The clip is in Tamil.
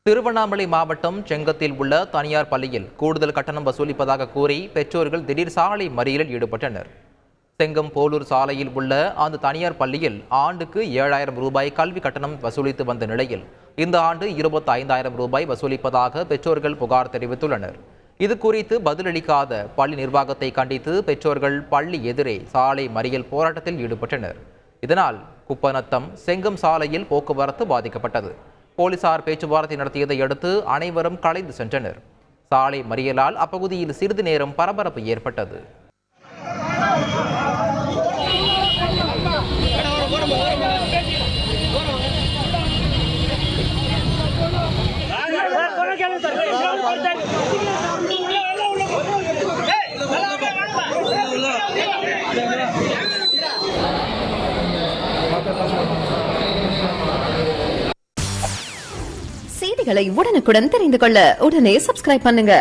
திருவண்ணாமலை மாவட்டம் செங்கத்தில் உள்ள தனியார் பள்ளியில் கூடுதல் கட்டணம் வசூலிப்பதாக கூறி பெற்றோர்கள் திடீர் சாலை மறியலில் ஈடுபட்டனர். செங்கம் போலூர் சாலையில் உள்ள அந்த தனியார் பள்ளியில் ஆண்டுக்கு 7,000 ரூபாய் கல்வி கட்டணம் வசூலித்து வந்த நிலையில் இந்த ஆண்டு 25,000 ரூபாய் வசூலிப்பதாக பெற்றோர்கள் புகார் தெரிவித்துள்ளனர். இது குறித்து பதிலளிக்காத பள்ளி நிர்வாகத்தை கண்டித்து பெற்றோர்கள் பள்ளி எதிரே சாலை மறியல் போராட்டத்தில் ஈடுபட்டனர். இதனால் குப்பநத்தம் செங்கம் சாலையில் போக்குவரத்து பாதிக்கப்பட்டது. போலீசார் பேச்சுவார்த்தை நடத்தியதை அடுத்து அனைவரும் கலைந்து சென்றனர். சாலை மறியலால் அப்பகுதியில் சிறிது நேரம் பரபரப்பு ஏற்பட்டது. செய்திகளை உடனுக்குடன் தெரிந்து கொள்ள உடனே சப்ஸ்கிரைப் பண்ணுங்க.